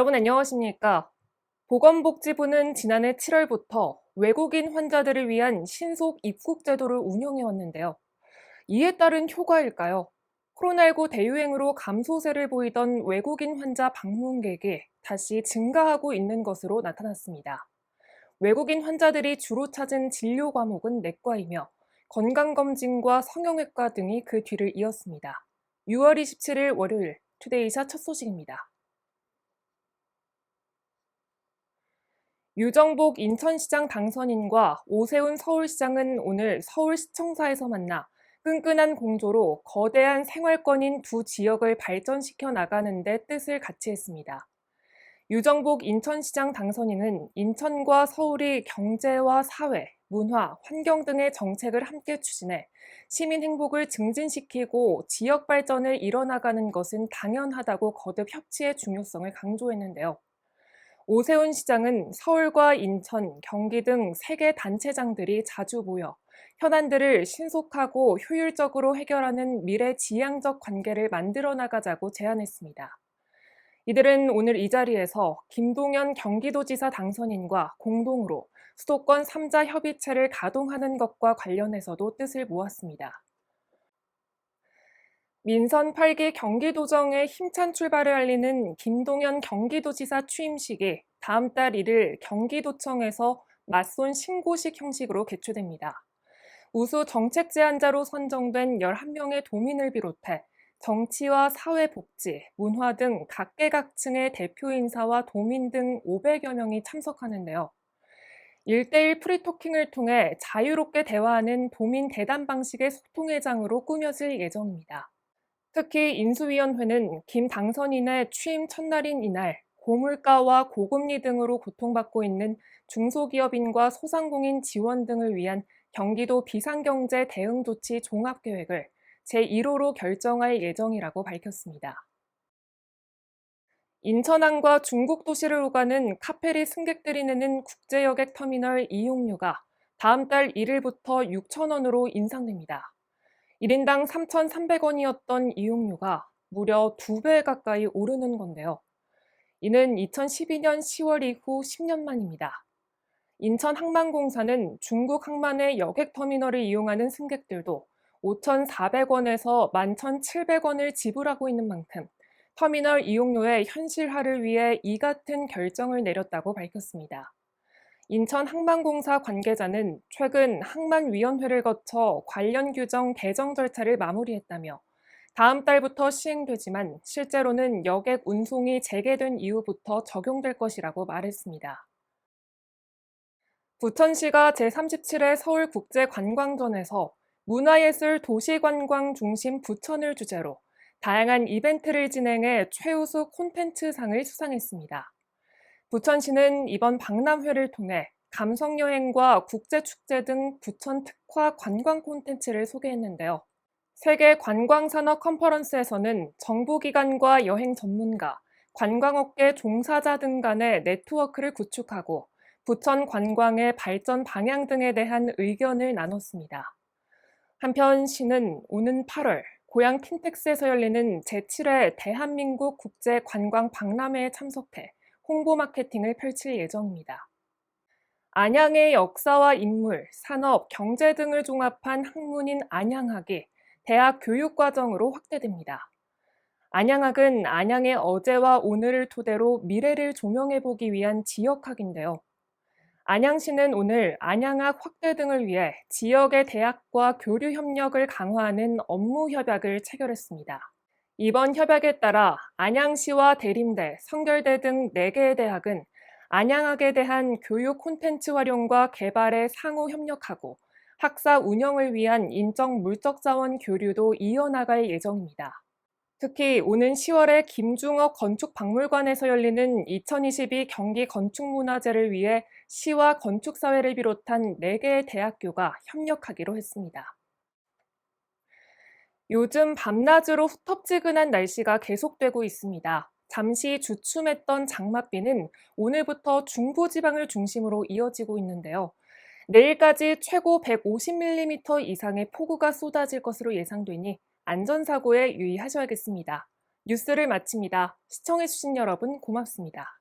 여러분 안녕하십니까? 보건복지부는 지난해 7월부터 외국인 환자들을 위한 신속 입국 제도를 운영해 왔는데요. 이에 따른 효과일까요? 코로나19 대유행으로 감소세를 보이던 외국인 환자 방문객이 다시 증가하고 있는 것으로 나타났습니다. 외국인 환자들이 주로 찾은 진료 과목은 내과이며 건강검진과 성형외과 등이 그 뒤를 이었습니다. 6월 27일 월요일 투데이사 첫 소식입니다. 유정복 인천시장 당선인과 오세훈 서울시장은 오늘 서울시청사에서 만나 끈끈한 공조로 거대한 생활권인 두 지역을 발전시켜 나가는 데 뜻을 같이 했습니다. 유정복 인천시장 당선인은 인천과 서울이 경제와 사회, 문화, 환경 등의 정책을 함께 추진해 시민 행복을 증진시키고 지역 발전을 이뤄나가는 것은 당연하다고 거듭 협치의 중요성을 강조했는데요. 오세훈 시장은 서울과 인천, 경기 등 3개 단체장들이 자주 모여 현안들을 신속하고 효율적으로 해결하는 미래지향적 관계를 만들어 나가자고 제안했습니다. 이들은 오늘 이 자리에서 김동연 경기도지사 당선인과 공동으로 수도권 3자 협의체를 가동하는 것과 관련해서도 뜻을 모았습니다. 민선 8기 경기도정의 힘찬 출발을 알리는 김동연 경기도지사 취임식이 다음 달 1일 경기도청에서 맞손 신고식 형식으로 개최됩니다. 우수 정책 제안자로 선정된 11명의 도민을 비롯해 정치와 사회복지, 문화 등 각계각층의 대표 인사와 도민 등 500여 명이 참석하는데요. 1대1 프리토킹을 통해 자유롭게 대화하는 도민 대담 방식의 소통회장으로 꾸며질 예정입니다. 특히 인수위원회는 김 당선인의 취임 첫날인 이날 고물가와 고금리 등으로 고통받고 있는 중소기업인과 소상공인 지원 등을 위한 경기도 비상경제 대응 조치 종합계획을 제1호로 결정할 예정이라고 밝혔습니다. 인천항과 중국 도시를 오가는 카페리 승객들이 내는 국제여객 터미널 이용료가 다음 달 1일부터 6,000원으로 인상됩니다. 1인당 3,300원이었던 이용료가 무려 2배 가까이 오르는 건데요. 이는 2012년 10월 이후 10년 만입니다. 인천항만공사는 중국 항만의 여객터미널을 이용하는 승객들도 5,400원에서 11,700원을 지불하고 있는 만큼 터미널 이용료의 현실화를 위해 이 같은 결정을 내렸다고 밝혔습니다. 인천항만공사 관계자는 최근 항만위원회를 거쳐 관련 규정 개정 절차를 마무리했다며 다음 달부터 시행되지만 실제로는 여객 운송이 재개된 이후부터 적용될 것이라고 말했습니다. 부천시가 제37회 서울국제관광전에서 문화예술 도시관광 중심 부천을 주제로 다양한 이벤트를 진행해 최우수 콘텐츠상을 수상했습니다. 부천시는 이번 박람회를 통해 감성여행과 국제축제 등 부천 특화 관광 콘텐츠를 소개했는데요. 세계 관광산업 컨퍼런스에서는 정부기관과 여행 전문가, 관광업계 종사자 등 간의 네트워크를 구축하고 부천 관광의 발전 방향 등에 대한 의견을 나눴습니다. 한편 시는 오는 8월 고양 킨텍스에서 열리는 제7회 대한민국 국제관광 박람회에 참석해 홍보 마케팅을 펼칠 예정입니다. 안양의 역사와 인물, 산업, 경제 등을 종합한 학문인 안양학이 대학 교육과정으로 확대됩니다. 안양학은 안양의 어제와 오늘을 토대로 미래를 조명해보기 위한 지역학인데요. 안양시는 오늘 안양학 확대 등을 위해 지역의 대학과 교류 협력을 강화하는 업무 협약을 체결했습니다. 이번 협약에 따라 안양시와 대림대, 성결대 등 4개의 대학은 안양학에 대한 교육 콘텐츠 활용과 개발에 상호 협력하고 학사 운영을 위한 인적 물적 자원 교류도 이어나갈 예정입니다. 특히 오는 10월에 김중옥 건축박물관에서 열리는 2022 경기 건축문화제를 위해 시와 건축사회를 비롯한 4개의 대학교가 협력하기로 했습니다. 요즘 밤낮으로 후텁지근한 날씨가 계속되고 있습니다. 잠시 주춤했던 장맛비는 오늘부터 중부지방을 중심으로 이어지고 있는데요. 내일까지 최고 150mm 이상의 폭우가 쏟아질 것으로 예상되니 안전사고에 유의하셔야겠습니다. 뉴스를 마칩니다. 시청해주신 여러분 고맙습니다.